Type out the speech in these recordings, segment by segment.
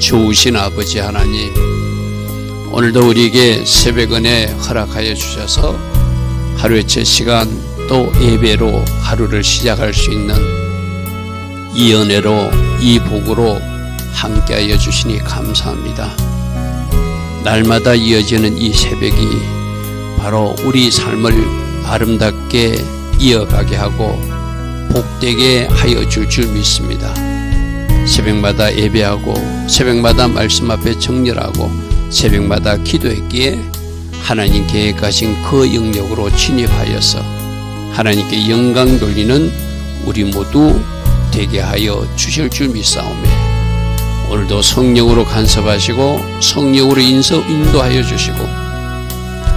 좋으신 아버지 하나님, 오늘도 우리에게 새벽은혜 허락하여 주셔서 하루의 첫 시간 또 예배로 하루를 시작할 수 있는 이 은혜로 이 복으로 함께하여 주시니 감사합니다. 날마다 이어지는 이 새벽이 바로 우리 삶을 아름답게 이어가게 하고 복되게 하여 줄 줄 믿습니다. 새벽마다 예배하고 새벽마다 말씀 앞에 정렬하고 새벽마다 기도했기에 하나님 계획하신 그 영역으로 진입하여서 하나님께 영광 돌리는 우리 모두 되게 하여 주실 줄 믿사오매, 오늘도 성령으로 간섭하시고 성령으로 인도하여 주시고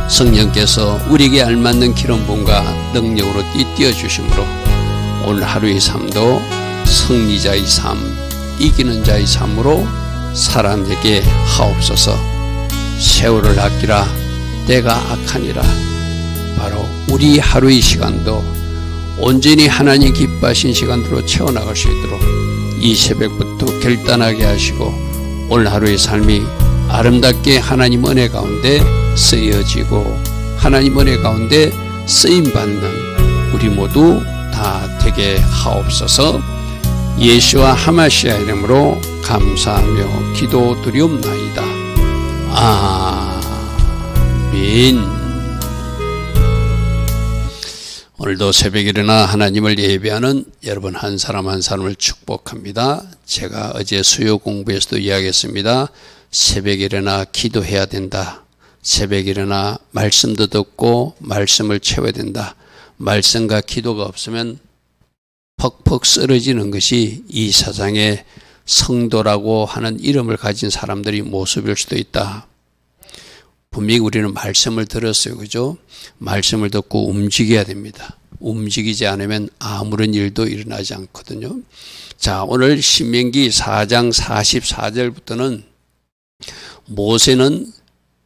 성령께서 우리에게 알맞는 기름부음과 능력으로 띠띠어 주심으로 오늘 하루의 삶도 승리자의 삶, 이기는 자의 삶으로 살아내게 하옵소서. 세월을 아끼라 때가 악하니라. 바로 우리 하루의 시간도 온전히 하나님 기뻐하신 시간으로 채워나갈 수 있도록 이 새벽부터 결단하게 하시고 오늘 하루의 삶이 아름답게 하나님 은혜 가운데 쓰여지고 하나님 은혜 가운데 쓰임받는 우리 모두 다 되게 하옵소서. 예수와 하마시아 이름으로 감사하며 기도드리옵나이다. 아멘. 오늘도 새벽에 일어나 하나님을 예배하는 여러분 한 사람 한 사람을 축복합니다. 제가 어제 수요 공부에서도 이야기했습니다. 새벽에 일어나 기도해야 된다. 새벽에 일어나 말씀도 듣고 말씀을 채워야 된다. 말씀과 기도가 없으면 퍽퍽 쓰러지는 것이 이 세상의 성도라고 하는 이름을 가진 사람들의 모습일 수도 있다. 분명히 우리는 말씀을 들었어요. 그죠? 말씀을 듣고 움직여야 됩니다. 움직이지 않으면 아무런 일도 일어나지 않거든요. 자, 오늘 신명기 4장 44절부터는 모세는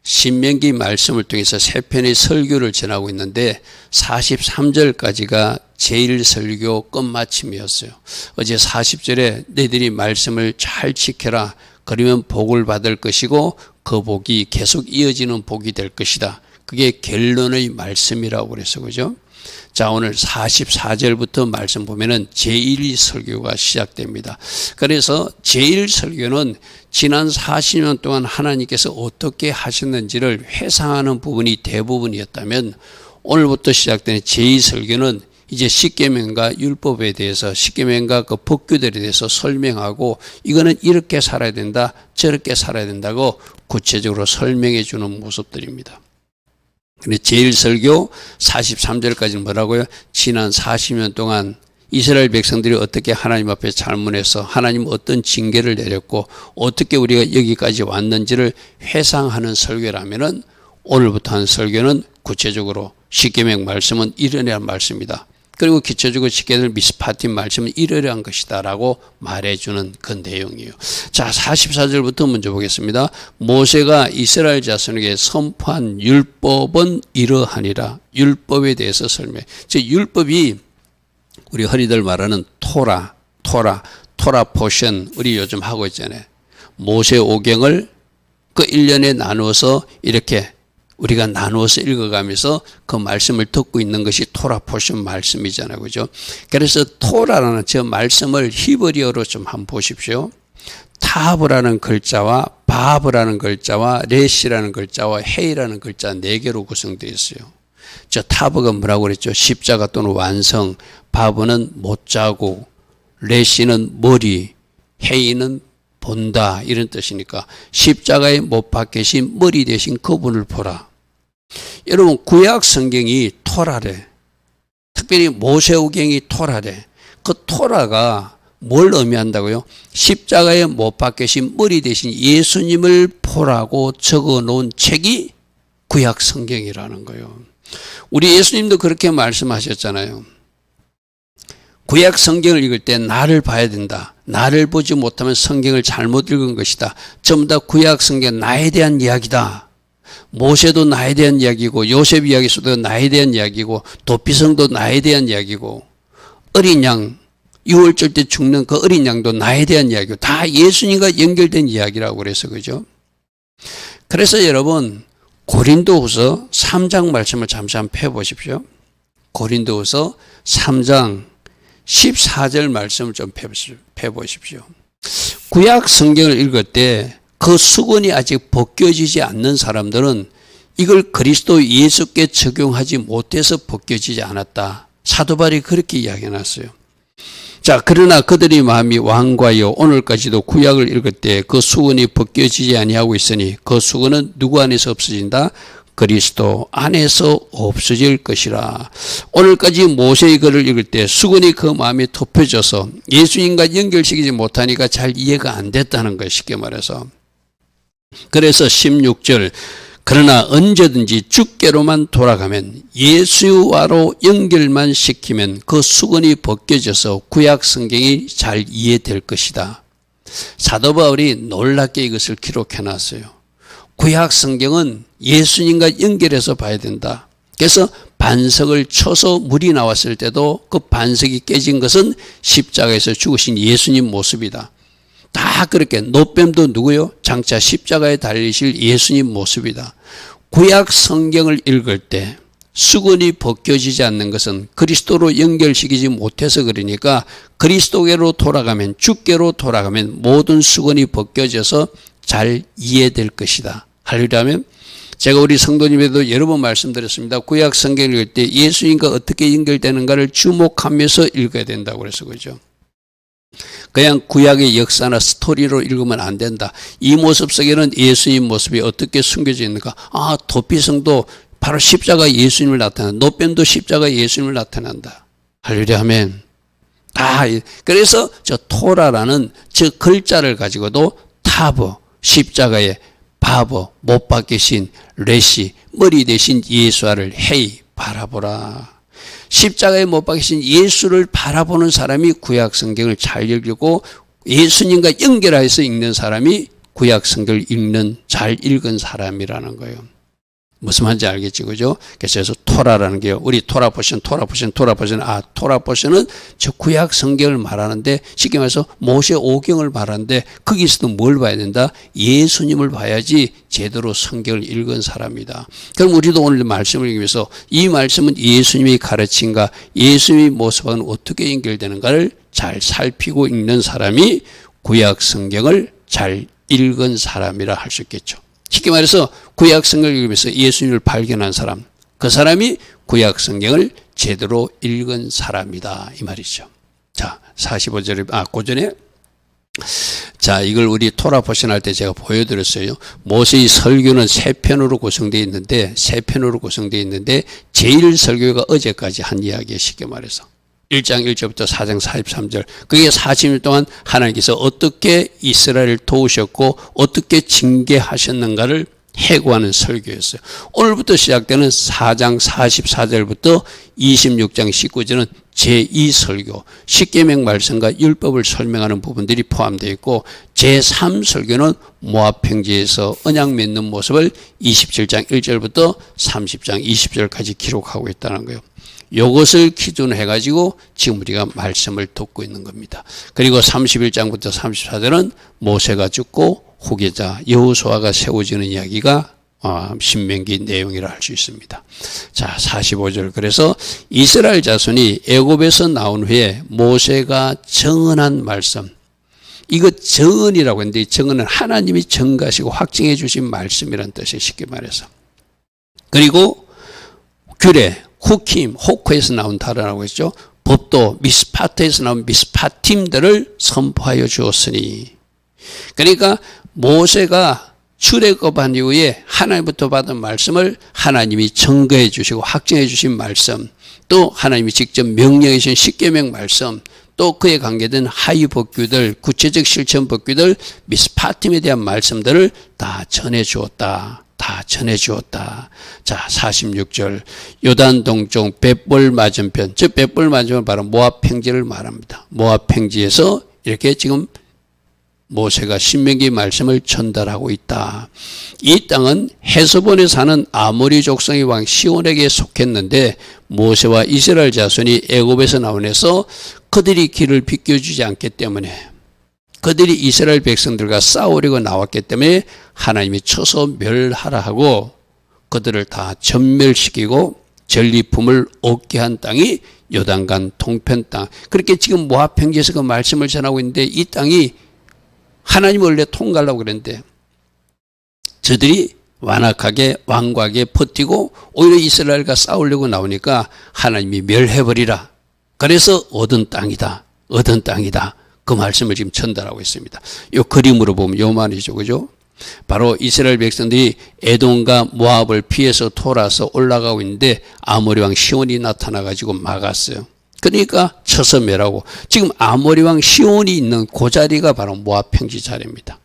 신명기 말씀을 통해서 세 편의 설교를 전하고 있는데 43절까지가 제일 설교 끝마침이었어요. 어제 40절에 너희들이 말씀을 잘 지켜라. 그러면 복을 받을 것이고 그 복이 계속 이어지는 복이 될 것이다. 그게 결론의 말씀이라고 그래서 그죠? 자, 오늘 44절부터 말씀 보면은 제1 설교가 시작됩니다. 그래서 제1 설교는 지난 40년 동안 하나님께서 어떻게 하셨는지를 회상하는 부분이 대부분이었다면 오늘부터 시작되는 제2 설교는 이제 십계명과 율법에 대해서 십계명과 그 법규들에 대해서 설명하고 이거는 이렇게 살아야 된다, 저렇게 살아야 된다고 구체적으로 설명해 주는 모습들입니다. 근데 제일 설교 43절까지는 뭐라고요? 지난 40년 동안 이스라엘 백성들이 어떻게 하나님 앞에 잘못해서 하나님 어떤 징계를 내렸고 어떻게 우리가 여기까지 왔는지를 회상하는 설교라면은 오늘부터 한 설교는 구체적으로 십계명 말씀은 이러한 말씀이다. 그리고 기초적으로 지켜야 미스파틴 말씀은 이러한 것이다 라고 말해주는 그 내용이에요. 자, 44절부터 먼저 보겠습니다. 모세가 이스라엘 자손에게 선포한 율법은 이러하니라. 율법에 대해서 설명해. 즉 율법이 우리 흔히들 말하는 토라 포션 우리 요즘 하고 있잖아요. 모세 오경을 그 1년에 나누어서 이렇게 우리가 나누어서 읽어가면서 그 말씀을 듣고 있는 것이 토라 포션 말씀이잖아요. 그죠? 그래서 토라라는 저 말씀을 히브리어로 좀 한번 보십시오. 타브라는 글자와 바브라는 글자와 레시라는 글자와 헤이라는 글자 4개로 구성되어 있어요. 저 타브가 뭐라고 그랬죠? 십자가 또는 완성, 바브는 못자고, 레시는 머리, 헤이는 본다 이런 뜻이니까 십자가에 못 박히신 머리 대신 그분을 보라. 여러분 구약 성경이 토라래. 특별히 모세오경이 토라래. 그 토라가 뭘 의미한다고요? 십자가에 못 박히신 머리 대신 예수님을 보라고 적어놓은 책이 구약 성경이라는 거예요. 우리 예수님도 그렇게 말씀하셨잖아요. 구약 성경을 읽을 때 나를 봐야 된다. 나를 보지 못하면 성경을 잘못 읽은 것이다. 전부 다 구약 성경 나에 대한 이야기다. 모세도 나에 대한 이야기고 요셉 이야기서도 나에 대한 이야기고 도피성도 나에 대한 이야기고 어린 양 유월절 때 죽는 그 어린 양도 나에 대한 이야기고 다 예수님과 연결된 이야기라고 그래서 그죠. 그래서 여러분 고린도후서 3장 말씀을 잠시 한번 펴보십시오. 고린도후서 3장 14절 말씀을 좀 펴보십시오. 구약 성경을 읽을 때 그 수건이 아직 벗겨지지 않는 사람들은 이걸 그리스도 예수께 적용하지 못해서 벗겨지지 않았다. 사도 바울이 그렇게 이야기해놨어요. 자, 그러나 그들의 마음이 완고하여 오늘까지도 구약을 읽을 때 그 수건이 벗겨지지 아니하고 있으니 그 수건은 누구 안에서 없어진다? 그리스도 안에서 없어질 것이라. 오늘까지 모세의 글을 읽을 때 수건이 그 마음에 덮여져서 예수님과 연결시키지 못하니까 잘 이해가 안 됐다는 것, 쉽게 말해서. 그래서 16절, 그러나 언제든지 주께로만 돌아가면 예수와로 연결만 시키면 그 수건이 벗겨져서 구약 성경이 잘 이해될 것이다. 사도 바울이 놀랍게 이것을 기록해 놨어요. 구약 성경은 예수님과 연결해서 봐야 된다. 그래서 반석을 쳐서 물이 나왔을 때도 그 반석이 깨진 것은 십자가에서 죽으신 예수님 모습이다. 다 그렇게 노뱀도 누구요? 장차 십자가에 달리실 예수님 모습이다. 구약 성경을 읽을 때 수건이 벗겨지지 않는 것은 그리스도로 연결시키지 못해서 그러니까 그리스도께로 돌아가면, 주께로 돌아가면 모든 수건이 벗겨져서 잘 이해될 것이다. 할렐루야면 제가 우리 성도님에도 여러 번 말씀드렸습니다. 구약 성경을 읽을 때 예수님과 어떻게 연결되는가를 주목하면서 읽어야 된다고 그래서 그죠. 그냥 구약의 역사나 스토리로 읽으면 안 된다. 이 모습 속에는 예수님 모습이 어떻게 숨겨져 있는가. 아, 도피성도 바로 십자가 예수님을 나타낸다. 노뱀도 십자가 예수님을 나타낸다. 할렐루야 아멘. 그래서 저 토라라는 저 글자를 가지고도 타버, 십자가의 바버, 못 박히신 레시, 머리 대신 예수와를 헤이 바라보라. 십자가에 못 박히신 예수를 바라보는 사람이 구약 성경을 잘 읽고 예수님과 연결해서 읽는 사람이 구약 성경을 잘 읽은 사람이라는 거예요. 무슨 말인지 알겠지, 그죠? 그래서 토라라는 게 우리 토라포션, 토라포션은 저 구약 성경을 말하는데 쉽게 말해서 모세 오경을 말하는데 거기서도 뭘 봐야 된다? 예수님을 봐야지 제대로 성경을 읽은 사람이다. 그럼 우리도 오늘 말씀을 읽으면서 이 말씀은 예수님이 가르친가, 예수님의 모습과는 어떻게 연결되는가를 잘 살피고 읽는 사람이 구약 성경을 잘 읽은 사람이라 할 수 있겠죠. 쉽게 말해서 구약 성경을 읽으면서 예수님을 발견한 사람, 그 사람이 구약 성경을 제대로 읽은 사람이다 이 말이죠. 자, 45절에 그 전에 자, 이걸 우리 토라 포션 할 때 제가 보여드렸어요. 모세의 설교는 세 편으로 구성되어 있는데 제일 설교가 어제까지 한 이야기에 쉽게 말해서 1장 1절부터 4장 43절. 그게 40일 동안 하나님께서 어떻게 이스라엘을 도우셨고 어떻게 징계하셨는가를 해고하는 설교였어요. 오늘부터 시작되는 4장 44절부터 26장 19절은 제2설교, 십계명 말씀과 율법을 설명하는 부분들이 포함되어 있고 제3설교는 모압 평지에서 언약 맺는 모습을 27장 1절부터 30장 20절까지 기록하고 있다는 거예요. 이것을 기준으로 해가지고 지금 우리가 말씀을 듣고 있는 겁니다. 그리고 31장부터 34절은 모세가 죽고 후계자 여호수아가 세워지는 이야기가 신명기 내용이라 할 수 있습니다. 자, 45절. 그래서 이스라엘 자손이 애굽에서 나온 후에 모세가 정언한 말씀, 이거 정언이라고 했는데 이 정언은 하나님이 정가시고 확증해 주신 말씀이라는 뜻이에요. 쉽게 말해서. 그리고 규례, 후킴, 호크에서 나온 단어라고 했죠. 법도 미스파트에서 나온 미스파팀들을 선포하여 주었으니. 그러니까 모세가 출애굽한 이후에 하나님부터 받은 말씀을 하나님이 증거해 주시고 확증해 주신 말씀, 또 하나님이 직접 명령해 주신 십계명 말씀, 또 그에 관계된 하위 법규들, 구체적 실천 법규들, 미스파팀에 대한 말씀들을 다 전해 주었다. 자, 46절. 요단 동쪽 벳볼 맞은편, 즉 벳볼 맞은편 바로 모압 평지를 말합니다. 모압 평지에서 이렇게 지금 모세가 신명기 말씀을 전달하고 있다. 이 땅은 헤스본에 사는 아모리 족속의 왕 시온에게 속했는데 모세와 이스라엘 자손이 애굽에서 나오면서 그들이 길을 비켜주지 않기 때문에, 그들이 이스라엘 백성들과 싸우려고 나왔기 때문에 하나님이 쳐서 멸하라 하고 그들을 다 전멸시키고 전리품을 얻게 한 땅이 요단강 동편 땅. 그렇게 지금 모압 평지에서 그 말씀을 전하고 있는데, 이 땅이 하나님 원래 통과하려고 그랬는데 저들이 완악하게 완고하게 버티고 오히려 이스라엘과 싸우려고 나오니까 하나님이 멸해버리라. 그래서 얻은 땅이다. 얻은 땅이다. 그 말씀을 지금 전달하고 있습니다. 이 그림으로 보면 요만이죠. 그죠? 바로 이스라엘 백성들이 에돔과 모압을 피해서 돌아서 올라가고 있는데 아모리 왕 시온이 나타나가지고 막았어요. 그러니까 쳐서 멸하고, 지금 아모리 왕 시온이 있는 그 자리가 바로 모압 평지 자리입니다.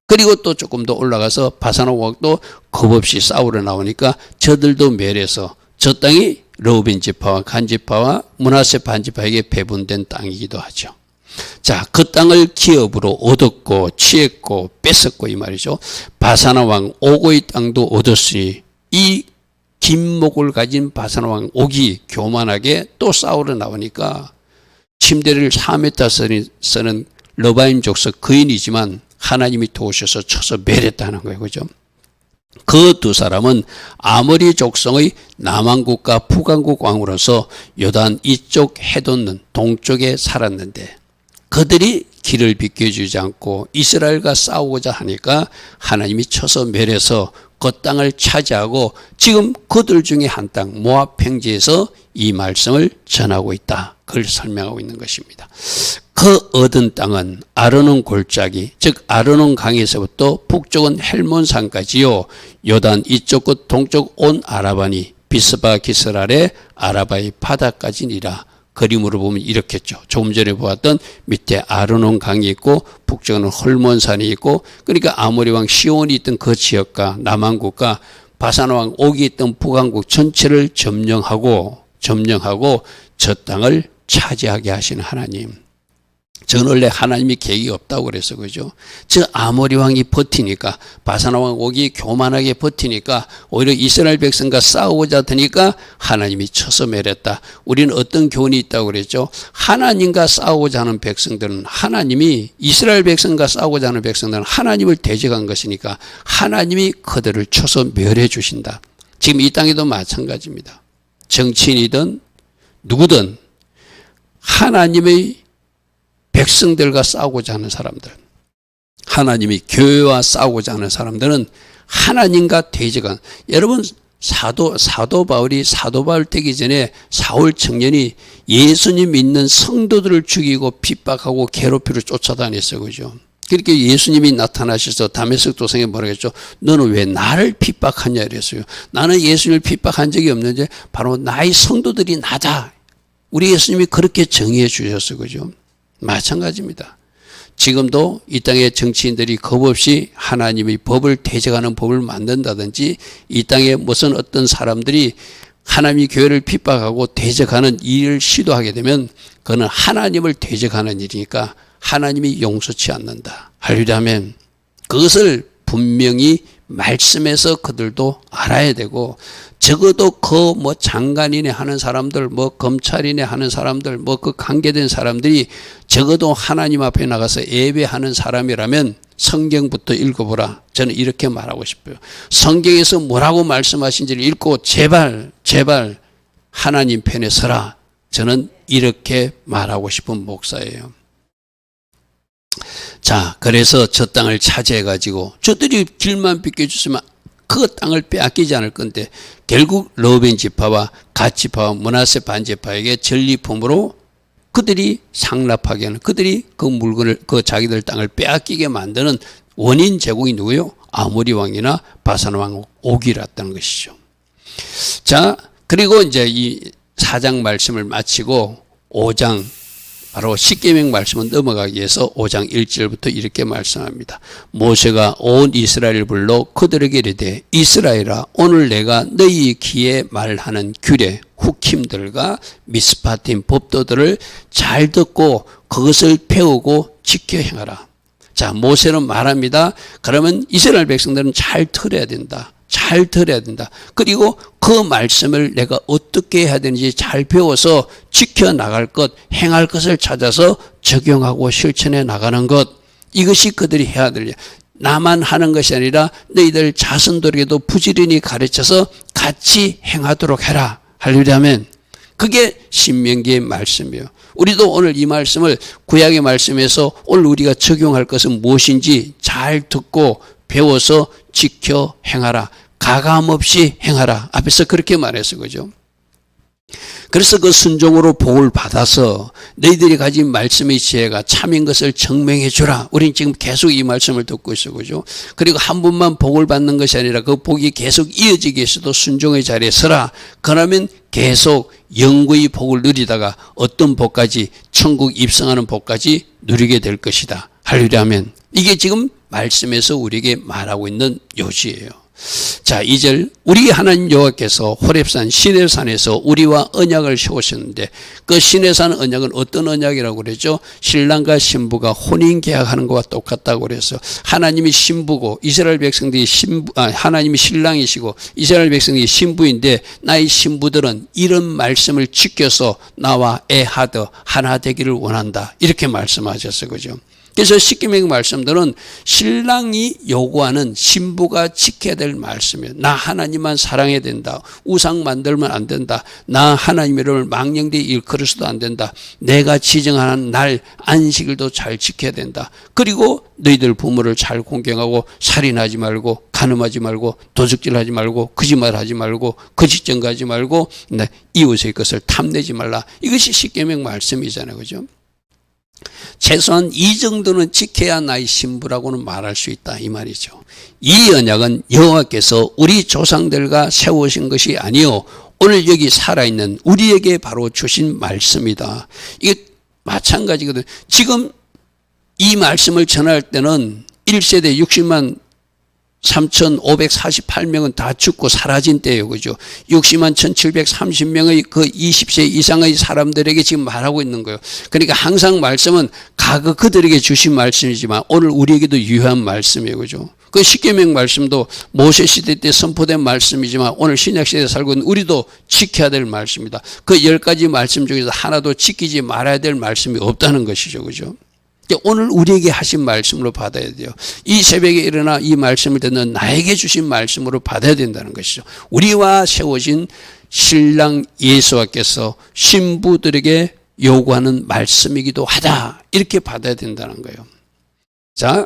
그리고 또 조금 더 올라가서 바산 왕도 겁없이 싸우러 나오니까 저들도 멸해서 저 땅이 르우벤 지파와 간 지파와 므낫세 반 지파에게 배분된 땅이기도 하죠. 자, 그 땅을 기업으로 얻었고 취했고 뺏었고 이 말이죠. 바산 왕 오고의 땅도 얻었으니 이 긴 목을 가진 바산 왕 옥이 교만하게 또 싸우러 나오니까 침대를 4m 쓰는 러바임 족속 거인이지만 하나님이 도우셔서 쳐서 멸했다는 거예요. 그죠? 그 두 사람은 아모리 족성의 남한국과 북한국 왕으로서 요단 이쪽 해돋는 동쪽에 살았는데 그들이 길을 비켜주지 않고 이스라엘과 싸우고자 하니까 하나님이 쳐서 멸해서 그 땅을 차지하고 지금 그들 중에 한 땅 모압 평지에서 이 말씀을 전하고 있다. 그걸 설명하고 있는 것입니다. 그 얻은 땅은 아르논 골짜기, 즉 아르논 강에서부터 북쪽은 헬몬산까지요. 요단 이쪽 끝 동쪽 온 아라바니 비스바 기스랄의 아라바의 바다까지니라. 그림으로 보면 이렇겠죠. 조금 전에 보았던 밑에 아르논 강이 있고 북쪽은 헐몬산이 있고, 그러니까 아모리 왕 시온이 있던 그 지역과 남한국과 바산 왕 옥이 있던 북한국 전체를 점령하고 저 땅을 차지하게 하시는 하나님. 저는 원래 하나님이 계획이 없다고 그래서 그죠. 저 아모리 왕이 버티니까, 바산 왕 옥이 교만하게 버티니까 오히려 이스라엘 백성과 싸우고자 하니까 하나님이 쳐서 멸했다. 우리는 어떤 교훈이 있다고 그랬죠. 하나님과 싸우고자 하는 백성들은 하나님이, 이스라엘 백성과 싸우고자 하는 백성들은 하나님을 대적한 것이니까 하나님이 그들을 쳐서 멸해 주신다. 지금 이 땅에도 마찬가지입니다. 정치인이든 누구든 하나님의 백성들과 싸우고자 하는 사람들, 하나님이 교회와 싸우고자 하는 사람들은 하나님과 대적한, 여러분 사도 바울이 사도 바울 되기 전에 사울 청년이 예수님 믿는 성도들을 죽이고 핍박하고 괴롭히로 쫓아다녔어요. 그죠? 그렇게 예수님이 나타나셔서 다메섹 도성에 뭐라고 했죠? 너는 왜 나를 핍박하냐 이랬어요. 나는 예수님을 핍박한 적이 없는데 바로 나의 성도들이 나다. 우리 예수님이 그렇게 정의해 주셨어요. 그죠? 마찬가지입니다. 지금도 이 땅의 정치인들이 겁없이 하나님의 법을 대적하는 법을 만든다든지 이 땅에 무슨 어떤 사람들이 하나님의 교회를 핍박하고 대적하는 일을 시도하게 되면 그거는 하나님을 대적하는 일이니까 하나님이 용서치 않는다. 하려면 그것을 분명히 말씀에서 그들도 알아야 되고, 적어도 그 장관이네 하는 사람들, 검찰이네 하는 사람들, 그 관계된 사람들이 적어도 하나님 앞에 나가서 예배하는 사람이라면 성경부터 읽어보라. 저는 이렇게 말하고 싶어요. 성경에서 뭐라고 말씀하신지를 읽고 제발 하나님 편에 서라. 저는 이렇게 말하고 싶은 목사예요. 자, 그래서 저 땅을 차지해가지고 저들이 길만 비켜줬으면 그 땅을 빼앗기지 않을 건데 결국 르우벤 지파와 갓 지파와 므낫세 반 지파에게 전리품으로 그들이 상납하게 하는, 그들이 그 물건을, 그 자기들 땅을 빼앗기게 만드는 원인 제공이 누구요? 아모리 왕이나 바산 왕 옥이랐다는 것이죠. 자, 그리고 이제 이 4장 말씀을 마치고 5장 바로 십계명 말씀은 넘어가기 위해서 5장 1절부터 이렇게 말씀합니다. 모세가 온 이스라엘을 불러 그들에게 이르되 이스라엘아, 오늘 내가 너희 귀에 말하는 규례 후킴들과 미스파팀 법도들을 잘 듣고 그것을 배우고 지켜 행하라. 자, 모세는 말합니다. 그러면 이스라엘 백성들은 잘 들어야 된다. 잘 들어야 된다. 그리고 그 말씀을 내가 어떻게 해야 되는지 잘 배워서 지켜나갈 것, 행할 것을 찾아서 적용하고 실천해 나가는 것. 이것이 그들이 해야 될 일. 나만 하는 것이 아니라 너희들 자손들에게도 부지런히 가르쳐서 같이 행하도록 해라. 할렐루야면. 그게 신명기의 말씀이에요. 우리도 오늘 이 말씀을 구약의 말씀에서 오늘 우리가 적용할 것은 무엇인지 잘 듣고 배워서 지켜 행하라. 가감없이 행하라. 앞에서 그렇게 말했어. 그죠? 그래서 그 순종으로 복을 받아서 너희들이 가진 말씀의 지혜가 참인 것을 증명해 주라. 우리는 지금 계속 이 말씀을 듣고 있어. 그죠? 그리고 한 번만 복을 받는 것이 아니라 그 복이 계속 이어지기 위해서도 순종의 자리에 서라. 그러면 계속 영구의 복을 누리다가 어떤 복까지, 천국 입성하는 복까지 누리게 될 것이다. 할렐루야면. 이게 지금 말씀에서 우리에게 말하고 있는 요지예요. 자, 2절 우리 하나님 여호와께서 호렙산 시내산에서 우리와 언약을 세우셨는데 그 시내산 언약은 어떤 언약이라고 그랬죠? 신랑과 신부가 혼인 계약하는 것과 똑같다고 그래서 하나님이 신부고 이스라엘 백성들이 하나님이 신랑이시고 이스라엘 백성들이 신부인데 나의 신부들은 이런 말씀을 지켜서 나와 애하더 하나 되기를 원한다. 이렇게 말씀하셨어요. 그죠? 그래서 십계명 말씀들은 신랑이 요구하는 신부가 지켜야 될 말씀이에요. 나 하나님만 사랑해야 된다. 우상 만들면 안 된다. 나 하나님의 이름을 망령되이 일컬어서도 안 된다. 내가 지정하는 날 안식일도 잘 지켜야 된다. 그리고 너희들 부모를 잘 공경하고 살인하지 말고 간음하지 말고 도둑질하지 말고 거짓말하지 말고 거짓증거하지 말고 이웃의 것을 탐내지 말라. 이것이 십계명 말씀이잖아요. 그죠? 최소한 이 정도는 지켜야 나의 신부라고는 말할 수 있다 이 말이죠. 이 언약은 여호와께서 우리 조상들과 세우신 것이 아니요 오늘 여기 살아있는 우리에게 바로 주신 말씀이다. 이게 마찬가지거든. 지금 이 말씀을 전할 때는 1세대 60만 3,548명은 다 죽고 사라진 때예요. 그죠? 60만 1,730명의 그 20세 이상의 사람들에게 지금 말하고 있는 거예요. 그러니까 항상 말씀은 과거 그들에게 주신 말씀이지만 오늘 우리에게도 유효한 말씀이에요. 그죠? 그 십계명 말씀도 모세 시대 때 선포된 말씀이지만 오늘 신약 시대에 살고 있는 우리도 지켜야 될 말씀이다. 그 10가지 말씀 중에서 하나도 지키지 말아야 될 말씀이 없다는 것이죠. 그죠? 오늘 우리에게 하신 말씀으로 받아야 돼요. 이 새벽에 일어나 이 말씀을 듣는 나에게 주신 말씀으로 받아야 된다는 것이죠. 우리와 세워진 신랑 예수와께서 신부들에게 요구하는 말씀이기도 하다. 이렇게 받아야 된다는 거예요. 자,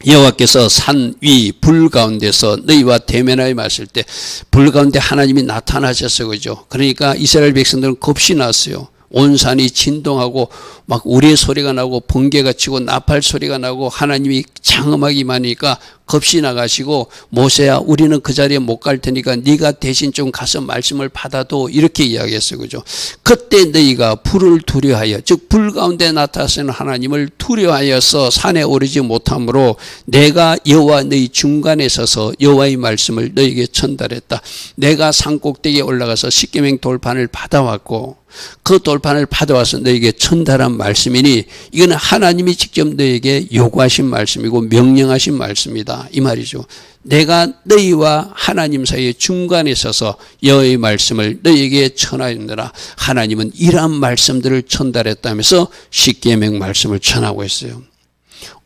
여호와께서 산 위 불 가운데서 너희와 대면하여 마실 때 불 가운데 하나님이 나타나셨어요. 그죠? 그러니까 이스라엘 백성들은 겁이 났어요. 온 산이 진동하고 막 우레 소리가 나고 번개가 치고 나팔 소리가 나고 하나님이 장엄하게 많으니까 겁이 나가시고 모세야 우리는 그 자리에 못 갈 테니까 네가 대신 좀 가서 말씀을 받아도 이렇게 이야기했어요. 그죠? 그때 너희가 불을 두려워하여 즉 불 가운데 나타나시는 하나님을 두려워하여서 산에 오르지 못하므로 내가 여호와 너희 중간에 서서 여호와의 말씀을 너희에게 전달했다. 내가 산 꼭대기에 올라가서 십계명 돌판을 받아왔고 그 돌판을 받아와서 너에게 전달한 말씀이니 이거는 하나님이 직접 너에게 요구하신 말씀이고 명령하신 말씀이다 이 말이죠. 내가 너희와 하나님 사이의 중간에 서서 여호와의 말씀을 너희에게 전하였느라 하나님은 이러한 말씀들을 전달했다면서 십계명 말씀을 전하고 있어요.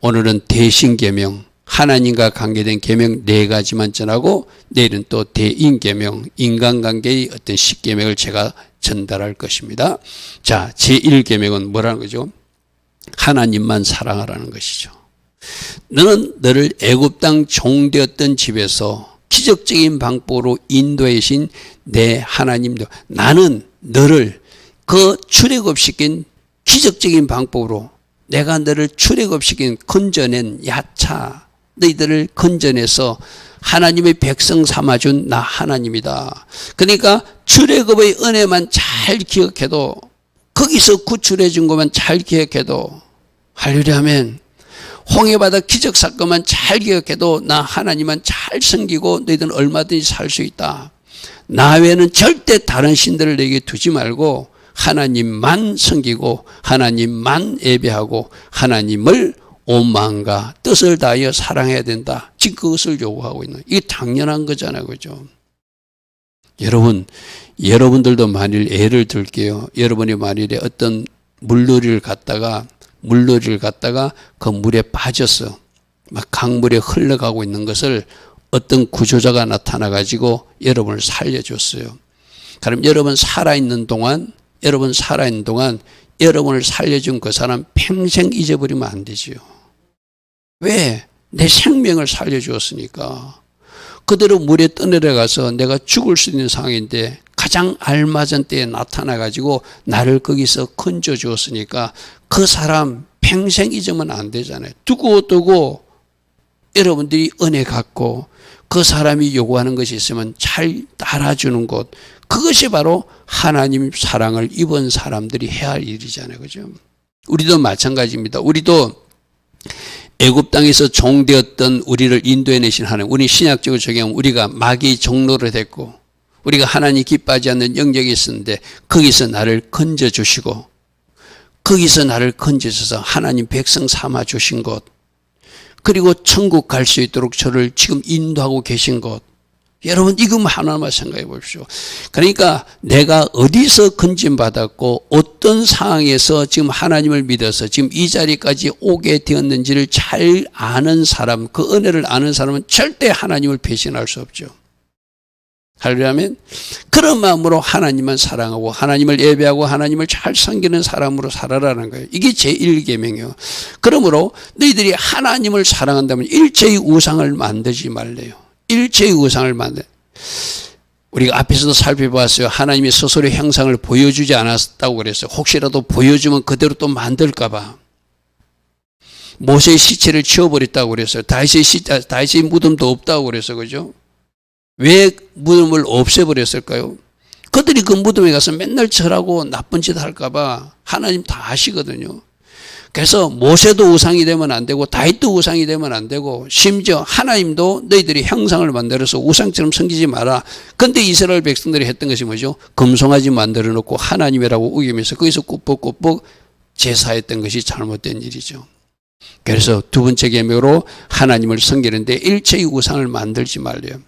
오늘은 대신계명 하나님과 관계된 계명 4가지만 전하고 내일은 또 대인계명 인간관계의 어떤 십계명을 제가 전달할 것입니다. 자, 제1계명은 뭐라는 거죠? 하나님만 사랑하라는 것이죠. 너는 너를 애굽 땅 종되었던 집에서 기적적인 방법으로 인도하신 내 하나님도 나는 너를 그 출애굽시킨 기적적인 방법으로 내가 너를 출애굽시킨 건져낸 야차 너희들을 건져내서 하나님의 백성 삼아준 나 하나님이다. 그러니까 출애굽의 은혜만 잘 기억해도 거기서 구출해 준 것만 잘 기억해도 할렐루야면 홍해바다 기적사건만 잘 기억해도 나 하나님만 잘 섬기고 너희들은 얼마든지 살 수 있다. 나 외에는 절대 다른 신들을 너에게 두지 말고 하나님만 섬기고 하나님만 예배하고 하나님을 온 마음과 뜻을 다하여 사랑해야 된다. 지금 그것을 요구하고 있는, 이게 당연한 거잖아요. 그죠? 여러분들도 만일 예를 들게요. 여러분이 만일에 어떤 물놀이를 갔다가 그 물에 빠졌어. 막 강물에 흘러가고 있는 것을 어떤 구조자가 나타나 가지고 여러분을 살려줬어요. 그럼 여러분 살아있는 동안 여러분을 살려준 그 사람 평생 잊어버리면 안 되지요. 왜? 내 생명을 살려주었으니까. 그대로 물에 떠내려가서 내가 죽을 수 있는 상황인데 가장 알맞은 때에 나타나 가지고 나를 거기서 건져 주었으니까 그 사람 평생 잊으면 안 되잖아요. 두고 여러분들이 은혜 갖고 그 사람이 요구하는 것이 있으면 잘 따라주는 것, 그것이 바로 하나님 사랑을 입은 사람들이 해야 할 일이잖아요. 그죠? 우리도 마찬가지입니다. 우리도 애굽 땅에서 종되었던 우리를 인도해내신 하나님, 우리 신약적으로 적용하면 우리가 마귀의 종로를 됐고 우리가 하나님 기뻐하지 않는 영역이 있었는데 거기서 나를 건져주시고 거기서 나를 건져서 하나님 백성 삼아 주신 것, 그리고 천국 갈 수 있도록 저를 지금 인도하고 계신 것, 여러분 이거 하나만 생각해 보십시오. 그러니까 내가 어디서 건진받았고 어떤 상황에서 지금 하나님을 믿어서 지금 이 자리까지 오게 되었는지를 잘 아는 사람, 그 은혜를 아는 사람은 절대 하나님을 배신할 수 없죠. 하려면 그런 마음으로 하나님만 사랑하고 하나님을 예배하고 하나님을 잘 섬기는 사람으로 살아라는 거예요. 이게 제1계명이에요. 그러므로 너희들이 하나님을 사랑한다면 일체의 우상을 만들지 말래요. 일체의 우상을 만들. 우리가 앞에서도 살펴봤어요. 하나님이 스스로의 형상을 보여주지 않았다고 그랬어요. 혹시라도 보여주면 그대로 또 만들까 봐. 모세의 시체를 치워버렸다고 그랬어요. 다윗의 무덤도 없다고 그랬어요. 그죠? 왜 무덤을 없애버렸을까요? 그들이 그 무덤에 가서 맨날 절하고 나쁜 짓 할까 봐 하나님 다 아시거든요. 그래서 모세도 우상이 되면 안 되고 다윗도 우상이 되면 안 되고 심지어 하나님도 너희들이 형상을 만들어서 우상처럼 섬기지 마라. 그런데 이스라엘 백성들이 했던 것이 뭐죠? 금송아지 만들어 놓고 하나님이라고 우기면서 거기서 꾸벅꾸벅 제사했던 것이 잘못된 일이죠. 그래서 두 번째 계명으로 하나님을 섬기는데 일체의 우상을 만들지 말래요.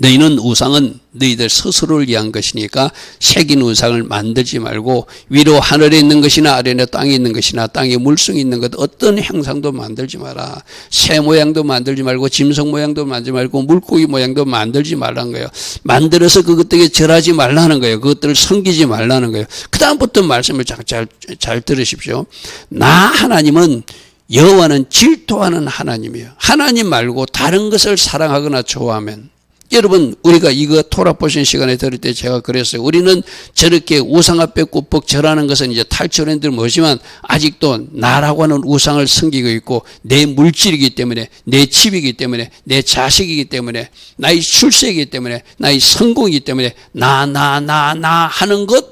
너희는 우상은 너희들 스스로를 위한 것이니까 새긴 우상을 만들지 말고 위로 하늘에 있는 것이나 아래에 땅에 있는 것이나 땅에 물성이 있는 것 어떤 형상도 만들지 마라. 새 모양도 만들지 말고 짐승 모양도 만들지 말고 물고기 모양도 만들지 말라는 거예요. 만들어서 그것들에게 절하지 말라는 거예요. 그것들을 섬기지 말라는 거예요. 그 다음부터 말씀을 잘 들으십시오. 나 하나님은 여호와는 질투하는 하나님이에요. 하나님 말고 다른 것을 사랑하거나 좋아하면, 여러분 우리가 이거 토라 보신 시간에 들을 때 제가 그랬어요. 우리는 저렇게 우상 앞에 꾸벅 절하는 것은 이제 탈출한 들 뭐지만 아직도 나라고 하는 우상을 섬기고 있고 내 물질이기 때문에, 내 집이기 때문에, 내 자식이기 때문에, 나의 출세이기 때문에, 나의 성공이기 때문에 나 하는 것,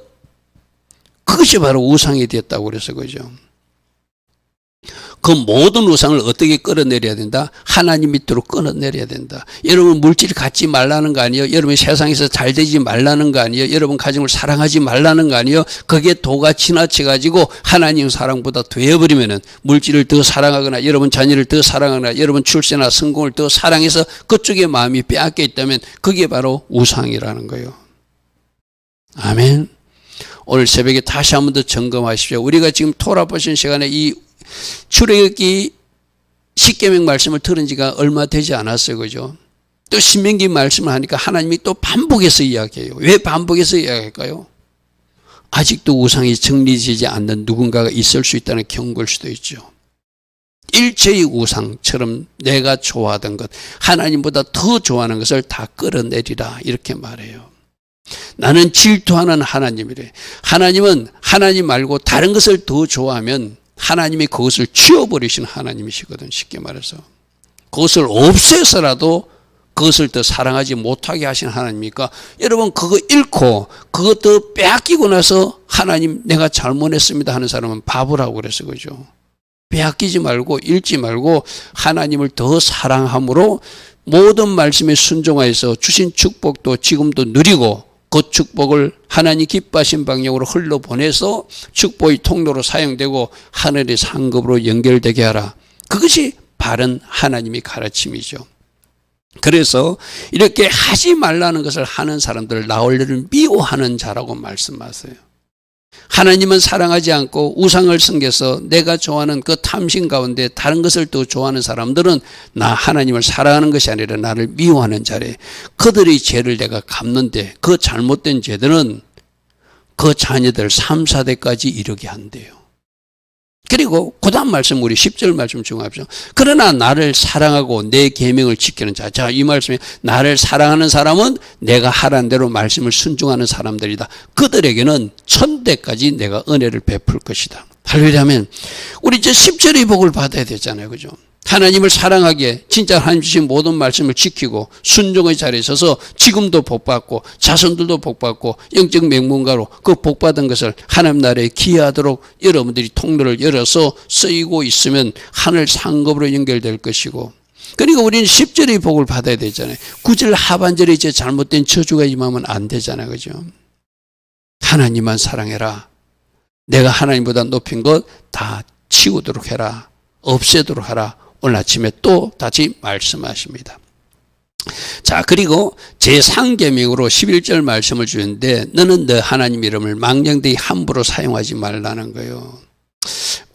그것이 바로 우상이 되었다고 그래서 그죠. 그 모든 우상을 어떻게 끌어내려야 된다? 하나님 밑으로 끌어내려야 된다. 여러분 물질 갖지 말라는 거 아니에요? 여러분 세상에서 잘 되지 말라는 거 아니에요? 여러분 가정을 사랑하지 말라는 거 아니에요? 그게 도가 지나쳐가지고 하나님 사랑보다 되어버리면은 물질을 더 사랑하거나 여러분 자녀를 더 사랑하거나 여러분 출세나 성공을 더 사랑해서 그쪽에 마음이 빼앗겨 있다면 그게 바로 우상이라는 거예요. 아멘. 오늘 새벽에 다시 한 번 더 점검하십시오. 우리가 지금 토라 보신 시간에 이 출애굽기 10계명 말씀을 들은 지가 얼마 되지 않았어요. 그죠? 또 신명기 말씀을 하니까 하나님이 또 반복해서 이야기해요. 왜 반복해서 이야기할까요? 아직도 우상이 정리되지 않는 누군가가 있을 수 있다는 경고일 수도 있죠. 일체의 우상처럼 내가 좋아하던 것, 하나님보다 더 좋아하는 것을 다 끌어내리라 이렇게 말해요. 나는 질투하는 하나님이래. 하나님은 하나님 말고 다른 것을 더 좋아하면 하나님이 그것을 치워버리신 하나님이시거든. 쉽게 말해서 그것을 없애서라도 그것을 더 사랑하지 못하게 하신 하나님이니까 여러분 그거 잃고 그것 더 빼앗기고 나서 하나님 내가 잘못했습니다 하는 사람은 바보라고 그래서 그죠. 빼앗기지 말고 잃지 말고 하나님을 더 사랑함으로 모든 말씀에 순종하여서 주신 축복도 지금도 누리고 그 축복을 하나님 기뻐하신 방향으로 흘러보내서 축복의 통로로 사용되고 하늘의 상급으로 연결되게 하라. 그것이 바른 하나님의 가르침이죠. 그래서 이렇게 하지 말라는 것을 하는 사람들을 나 원래를 미워하는 자라고 말씀하세요. 하나님은 사랑하지 않고 우상을 섬겨서 내가 좋아하는 그 탐심 가운데 다른 것을 또 좋아하는 사람들은 나 하나님을 사랑하는 것이 아니라 나를 미워하는 자래. 그들의 죄를 내가 갚는데 그 잘못된 죄들은 그 자녀들 3, 4대까지 이르게 한대요. 그리고 그 다음 말씀 우리 10절 말씀 중요하죠. 그러나 나를 사랑하고 내 계명을 지키는 자. 자, 이 말씀에 나를 사랑하는 사람은 내가 하라는 대로 말씀을 순종하는 사람들이다. 그들에게는 1000대까지 내가 은혜를 베풀 것이다. 할렐루야면 우리 이제 10절의 복을 받아야 되잖아요. 그죠? 하나님을 사랑하기에 진짜 하나님 주신 모든 말씀을 지키고 순종의 자리에 서서 지금도 복받고 자손들도 복받고 영적 명문가로 그 복받은 것을 하나님 나라에 기여하도록 여러분들이 통로를 열어서 쓰이고 있으면 하늘 상급으로 연결될 것이고, 그리고 우리는 10절의 복을 받아야 되잖아요. 9절 하반절에 이제 잘못된 저주가 임하면 안 되잖아요. 그죠? 하나님만 사랑해라. 내가 하나님보다 높인 것 다 치우도록 해라. 없애도록 하라. 오늘 아침에 또 다시 말씀하십니다. 자, 그리고 제3계명으로 11절 말씀을 주는데 너는 너 하나님 이름을 망령되이 함부로 사용하지 말라는 거예요.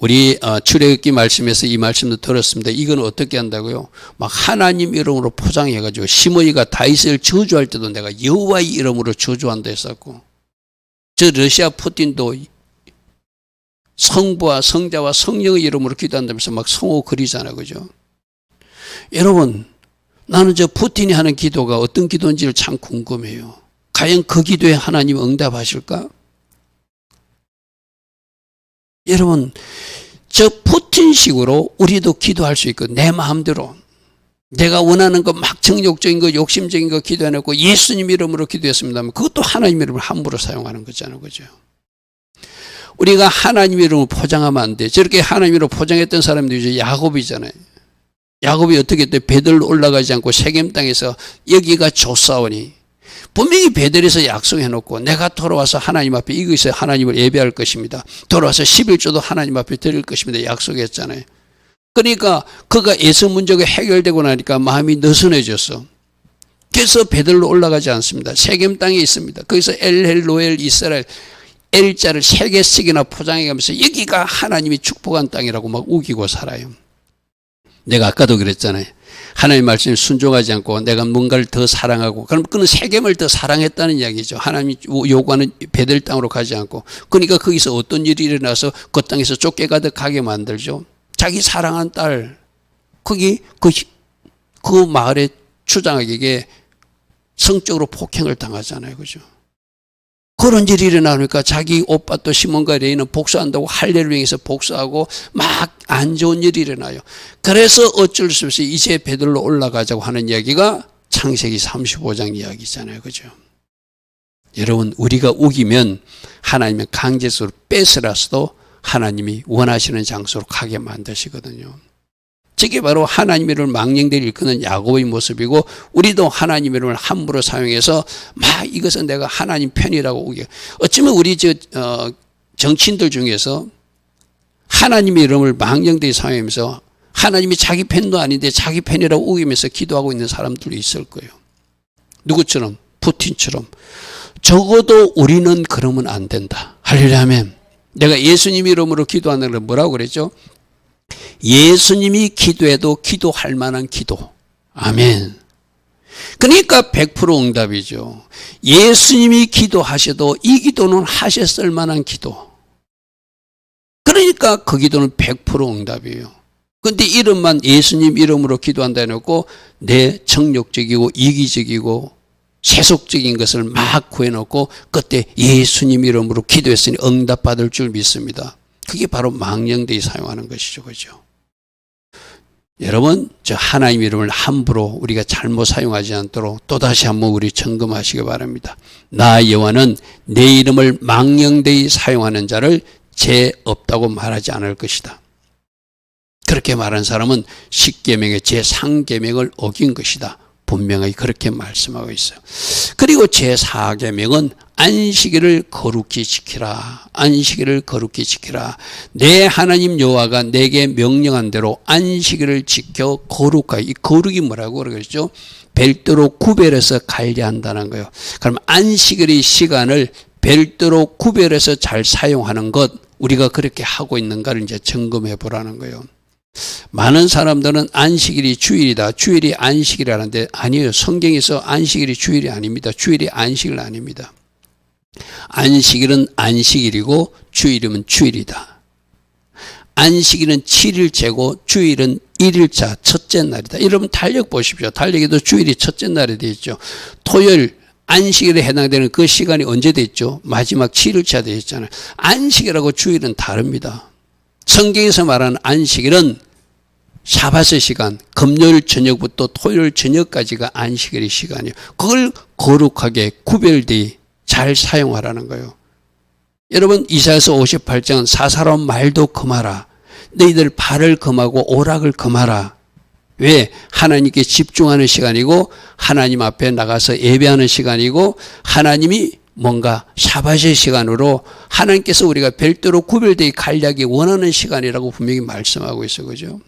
우리 출애굽기 말씀에서 이 말씀도 들었습니다. 이건 어떻게 한다고요? 막 하나님 이름으로 포장해가지고 시므이가 다윗을 저주할 때도 내가 여호와의 이름으로 저주한다 했었고, 저 러시아 푸틴도 성부와 성자와 성령의 이름으로 기도한다면서 막 성호 그리잖아요. 그죠? 여러분, 나는 저 푸틴이 하는 기도가 어떤 기도인지를 참 궁금해요. 과연 그 기도에 하나님 응답하실까? 여러분, 저 푸틴식으로 우리도 기도할 수 있고, 내 마음대로 내가 원하는 거 막 정욕적인 거 욕심적인 거 기도해놓고 예수님 이름으로 기도했습니다만 그것도 하나님 이름을 함부로 사용하는 거잖아요. 그죠? 우리가 하나님 이름으로 포장하면 안 돼. 저렇게 하나님 이름으로 포장했던 사람들이 이제 야곱이잖아요. 야곱이 어떻게 했대? 베들로 올라가지 않고 세겜 땅에서 여기가 좁사오니 분명히 베들에서 약속해놓고 내가 돌아와서 하나님 앞에 이것에 하나님을 예배할 것입니다. 돌아와서 11조도 하나님 앞에 드릴 것입니다. 약속했잖아요. 그러니까 그가 에서 문제가 해결되고 나니까 마음이 느슨해졌어. 그래서 베들로 올라가지 않습니다. 세겜 땅에 있습니다. 거기서 엘헬로엘 이스라엘 L자를 3개씩이나 포장해가면서 여기가 하나님이 축복한 땅이라고 막 우기고 살아요. 내가 아까도 그랬잖아요. 하나님 말씀에 순종하지 않고 내가 뭔가를 더 사랑하고, 그럼 그는 세겜을 더 사랑했다는 이야기죠. 하나님이 요구하는 베델 땅으로 가지 않고. 그러니까 거기서 어떤 일이 일어나서 그 땅에서 쫓겨가듯 가게 만들죠. 자기 사랑하는 딸, 거기 그 마을의 추장에게 성적으로 폭행을 당하잖아요. 그죠? 그런 일이 일어나니까 자기 오빠 또 시몬과 레이는 복수한다고 할례를 행해서 복수하고 막 안 좋은 일이 일어나요. 그래서 어쩔 수 없이 이제 베들로 올라가자고 하는 이야기가 창세기 35장 이야기잖아요. 그죠? 여러분, 우리가 우기면 하나님은 강제적으로 뺏으라서도 하나님이 원하시는 장소로 가게 만드시거든요. 저게 바로 하나님 이름을 망령되이 일컫는 야곱의 모습이고, 우리도 하나님 이름을 함부로 사용해서 막 이것은 내가 하나님 편이라고 우겨. 어쩌면 우리 정치인들 중에서 하나님의 이름을 망령되이 사용하면서 하나님이 자기 편도 아닌데 자기 편이라고 우기면서 기도하고 있는 사람들도 있을 거예요. 누구처럼? 푸틴처럼. 적어도 우리는 그러면 안 된다. 할렐루야 하면 내가 예수님 이름으로 기도하는 건 뭐라고 그랬죠? 예수님이 기도해도 기도할 만한 기도. 아멘. 그러니까 100% 응답이죠. 예수님이 기도하셔도 이 기도는 하셨을 만한 기도. 그러니까 그 기도는 100% 응답이에요. 그런데 이름만 예수님 이름으로 기도한다 해놓고 내 정욕적이고 이기적이고 세속적인 것을 막 구해놓고 그때 예수님 이름으로 기도했으니 응답받을 줄 믿습니다. 그게 바로 망령되이 사용하는 것이죠. 그죠? 여러분, 저 하나님 이름을 함부로 우리가 잘못 사용하지 않도록 또다시 한번 우리 점검하시기 바랍니다. 나 여호와는 내 이름을 망령되이 사용하는 자를 죄 없다고 말하지 않을 것이다. 그렇게 말한 사람은 10계명의 제3계명을 어긴 것이다. 분명히 그렇게 말씀하고 있어요. 그리고 제4계명은 안식일을 거룩히 지키라. 안식일을 거룩히 지키라. 내 하나님 여호와가 내게 명령한 대로 안식일을 지켜 거룩하게. 이 거룩이 뭐라고 그러죠? 별도로 구별해서 관리한다는 거예요. 그럼 안식일의 시간을 별도로 구별해서 잘 사용하는 것, 우리가 그렇게 하고 있는가를 이제 점검해 보라는 거예요. 많은 사람들은 안식일이 주일이다. 주일이 안식일이라는데 아니에요. 성경에서 안식일이 주일이 아닙니다. 주일이 안식일 아닙니다. 안식일은 안식일이고 주일이면 주일이다. 안식일은 7일째고 주일은 1일차 첫째 날이다. 여러분 달력 보십시오. 달력에도 주일이 첫째 날이 되어 있죠. 토요일 안식일에 해당되는 그 시간이 언제 되어 있죠? 마지막 7일차 되어 있잖아요. 안식일하고 주일은 다릅니다. 성경에서 말하는 안식일은 샤밧의 시간, 금요일 저녁부터 토요일 저녁까지가 안식일의 시간이에요. 그걸 거룩하게 구별되이 잘 사용하라는 거예요. 여러분 이사야서 58장 사사로운 말도 금하라. 너희들 발을 금하고 오락을 금하라. 왜? 하나님께 집중하는 시간이고 하나님 앞에 나가서 예배하는 시간이고 하나님이 뭔가 샤밧의 시간으로 하나님께서 우리가 별도로 구별되게 관리하기 원하는 시간이라고 분명히 말씀하고 있어요. 그죠?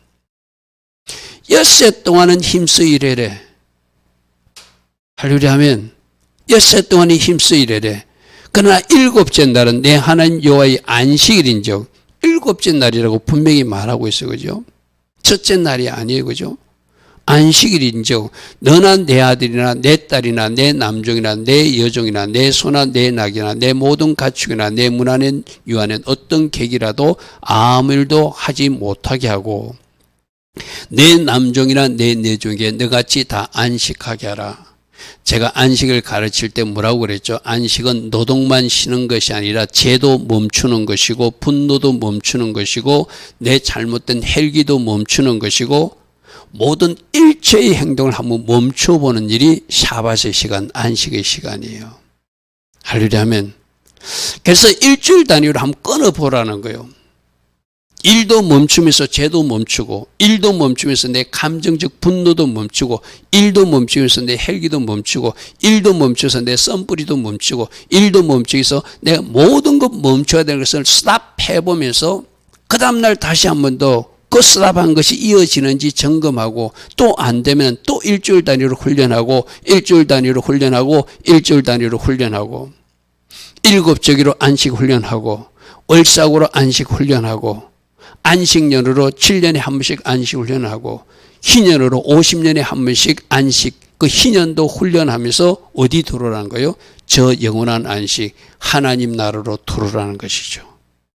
엿새 동안은 힘써 일해래. 할렐루야 하면 엿새 동안이 힘써 일해래. 그러나 일곱째 날은 내 하나님 여호와의 안식일인즉 일곱째 날이라고 분명히 말하고 있어요. 그죠? 첫째 날이 아니에요. 그죠? 안식일인즉 너나 내 아들이나 내 딸이나 내 남종이나 내 여종이나 내 소나 내 낙이나 내 모든 가축이나 내 문 안에 유하는 어떤 객이라도 아무 일도 하지 못하게 하고 내 남종이나 내 내종에게 너같이 다 안식하게 하라. 제가 안식을 가르칠 때 뭐라고 그랬죠? 안식은 노동만 쉬는 것이 아니라 죄도 멈추는 것이고 분노도 멈추는 것이고 내 잘못된 헬기도 멈추는 것이고 모든 일체의 행동을 한번 멈춰보는 일이 샤밧의 시간, 안식의 시간이에요. 할렐루야 하면 그래서 일주일 단위로 한번 끊어보라는 거예요. 일도 멈추면서 죄도 멈추고 일도 멈추면서 내 감정적 분노도 멈추고 일도 멈추면서 내 헬기도 멈추고 일도 멈춰서 내 썬뿌리도 멈추고 일도 멈추면서 내가 모든 것 멈춰야 되는 것을 스탑해보면서 그 다음날 다시 한 번 더 그 스탑한 것이 이어지는지 점검하고 또 안 되면 또 일주일 단위로 훈련하고 일주일 단위로 훈련하고 일주일 단위로 훈련하고 일곱저기로 안식 훈련하고 월삭으로 안식 훈련하고 안식년으로 7년에 한 번씩 안식 훈련하고 희년으로 50년에 한 번씩 안식 그 희년도 훈련하면서 어디 들어오라는 거예요? 저 영원한 안식 하나님 나라로 들어오라는 것이죠.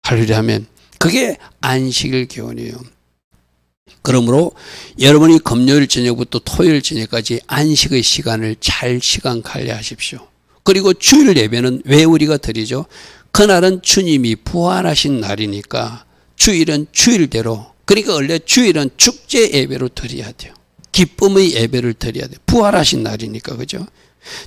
할렐루야 하면 그게 안식일 교훈이에요. 그러므로 여러분이 금요일 저녁부터 토요일 저녁까지 안식의 시간을 잘 시간 관리하십시오. 그리고 주일 예배는 왜 우리가 드리죠? 그날은 주님이 부활하신 날이니까 주일은 주일대로, 그러니까 원래 주일은 축제 예배로 드려야 돼요. 기쁨의 예배를 드려야 돼요. 부활하신 날이니까. 그죠?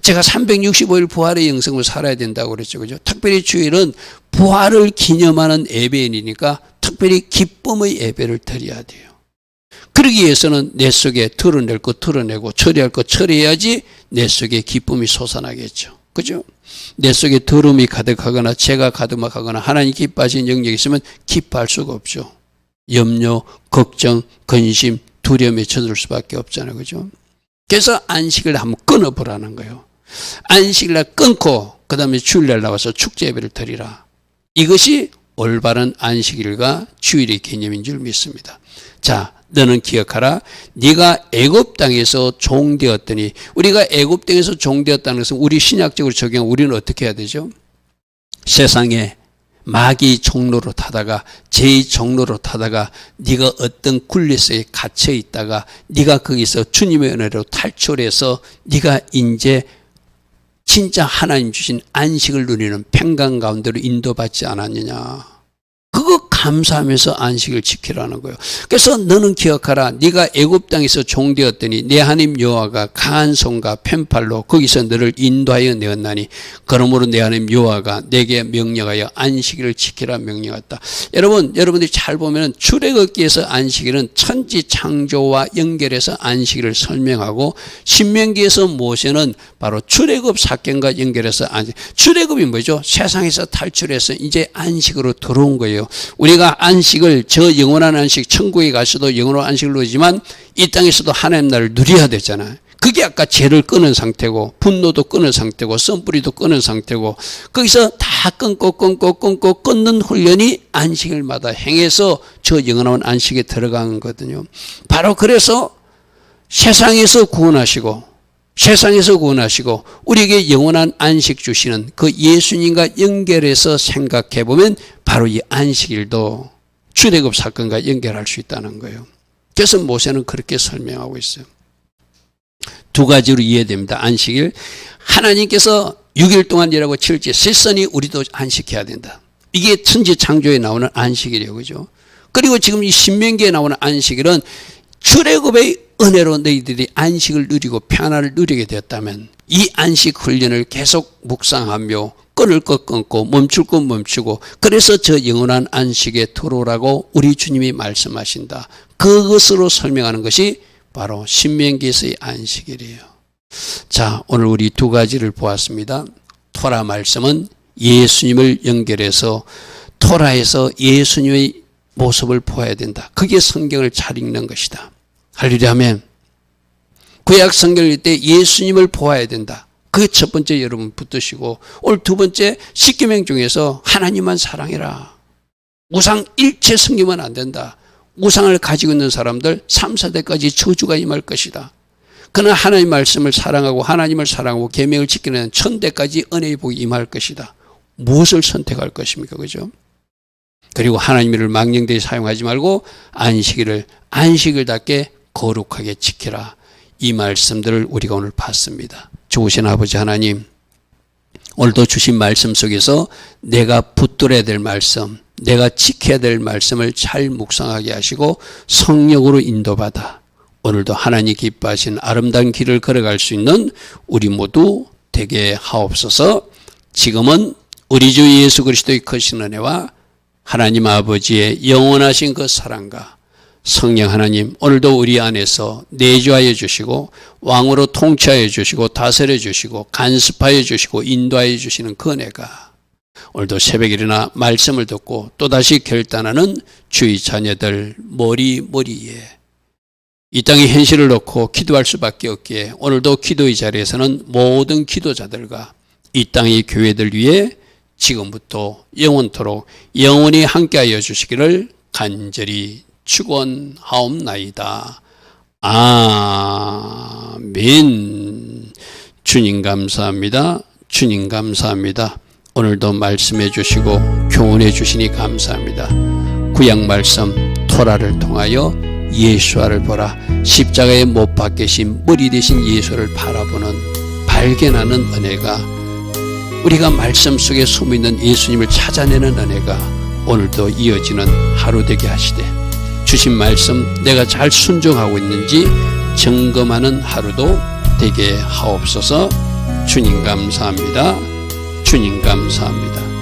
제가 365일 부활의 영성으로 살아야 된다고 그랬죠. 그죠? 특별히 주일은 부활을 기념하는 예배이니까 특별히 기쁨의 예배를 드려야 돼요. 그러기 위해서는 내 속에 드러낼 거 드러내고 처리할 거 처리해야지 내 속에 기쁨이 솟아나겠죠. 그죠? 내 속에 더러움이 가득하거나 죄가 가득하거나 하나님 기뻐하시는 영역이 있으면 기뻐할 수가 없죠. 염려, 걱정, 근심, 두려움에 젖을 수밖에 없잖아요. 그죠? 그래서 안식을 한번 끊어보라는 거예요. 안식일날 끊고 그 다음에 주일날 나와서 축제 예배를 드리라. 이것이 올바른 안식일과 주일의 개념인 줄 믿습니다. 자, 너는 기억하라. 네가 애굽 땅에서 종되었더니, 우리가 애굽 땅에서 종되었다는 것은 우리 신약적으로 적용하면 우리는 어떻게 해야 되죠? 세상에 마귀 종로로 타다가 죄의 종로로 타다가 네가 어떤 굴레속에 갇혀 있다가 네가 거기서 주님의 은혜로 탈출해서 네가 이제 진짜 하나님 주신 안식을 누리는 평강 가운데로 인도받지 않았느냐. 그거 감사하면서 안식을 지키라는 거예요. 그래서 너는 기억하라. 네가 애굽 땅에서 종되었더니 내 하나님 여호와가 강한 손과 펜팔로 거기서 너를 인도하여 내었나니 그러므로 내 하나님 여호와가 내게 명령하여 안식일을 지키라 명령했다. 여러분들이 잘 보면 출애굽기에서 안식일은 천지 창조와 연결해서 안식일을 설명하고 신명기에서 모세는 바로 출애굽 사건과 연결해서 출애굽이 뭐죠? 세상에서 탈출해서 이제 안식으로 들어온 거예요. 우리가 안식을 저 영원한 안식 천국에 가서도 영원한 안식을 누리지만 이 땅에서도 하나님 나라를 누려야 되잖아요. 그게 아까 죄를 끊은 상태고 분노도 끊은 상태고 썸뿌리도 끊은 상태고 거기서 다 끊고 끊는 훈련이 안식일마다 행해서 저 영원한 안식에 들어간 거거든요. 바로 그래서 세상에서 구원하시고 우리에게 영원한 안식 주시는 그 예수님과 연결해서 생각해 보면 바로 이 안식일도 출애굽 사건과 연결할 수 있다는 거예요. 그래서 모세는 그렇게 설명하고 있어요. 두 가지로 이해됩니다. 안식일. 하나님께서 6일 동안 일하고 7째 셋선이 우리도 안식해야 된다. 이게 천지 창조에 나오는 안식일이에요. 그죠? 그리고 지금 이 신명기에 나오는 안식일은 출애굽의 은혜로 너희들이 안식을 누리고 평안을 누리게 되었다면 이 안식 훈련을 계속 묵상하며 끊을 것 끊고 멈출 것 멈추고 그래서 저 영원한 안식에 들어오라고 우리 주님이 말씀하신다. 그것으로 설명하는 것이 바로 신명기에서의 안식일이에요. 자, 오늘 우리 두 가지를 보았습니다. 토라 말씀은 예수님을 연결해서 토라에서 예수님의 모습을 보아야 된다. 그게 성경을 잘 읽는 것이다. 할렐루야 하면 구약 성경을 읽을 때 예수님을 보아야 된다. 그게 첫 번째 여러분 붙드시고 오늘 두 번째 십계명 중에서 하나님만 사랑해라. 우상 일체 섬기면 안 된다. 우상을 가지고 있는 사람들 3, 4대까지 저주가 임할 것이다. 그러나 하나님 말씀을 사랑하고 하나님을 사랑하고 계명을 지키는 1000대까지 은혜의 복이 임할 것이다. 무엇을 선택할 것입니까? 그죠? 그리고 하나님을 망령되이 사용하지 말고 안식일답게 거룩하게 지키라. 이 말씀들을 우리가 오늘 봤습니다. 좋으신 아버지 하나님, 오늘도 주신 말씀 속에서 내가 붙들어야 될 말씀, 내가 지켜야 될 말씀을 잘 묵상하게 하시고 성령으로 인도받아 오늘도 하나님 기뻐하신 아름다운 길을 걸어갈 수 있는 우리 모두 되게 하옵소서. 지금은 우리 주 예수 그리스도의 크신 은혜와 하나님 아버지의 영원하신 그 사랑과 성령 하나님, 오늘도 우리 안에서 내주하여 주시고 왕으로 통치하여 주시고 다스려 주시고 간섭하여 주시고 인도하여 주시는 그 은혜가 오늘도 새벽에 일어나 말씀을 듣고 또다시 결단하는 주의 자녀들 머리에 이 땅의 현실을 놓고 기도할 수밖에 없기에 오늘도 기도의 자리에서는 모든 기도자들과 이 땅의 교회들 위해 지금부터 영원토록 영원히 함께하여 주시기를 간절히 축원하옵나이다. 아멘. 주님 감사합니다. 주님 감사합니다. 오늘도 말씀해 주시고 교훈해 주시니 감사합니다. 구약 말씀 토라를 통하여 예수아를 보라. 십자가에 못 박히신 머리 대신 예수를 바라보는 발견하는 은혜가 우리가 말씀 속에 숨어있는 예수님을 찾아내는 은혜가 오늘도 이어지는 하루 되게 하시되 주신 말씀 내가 잘 순종하고 있는지 점검하는 하루도 되게 하옵소서. 주님 감사합니다. 주님 감사합니다.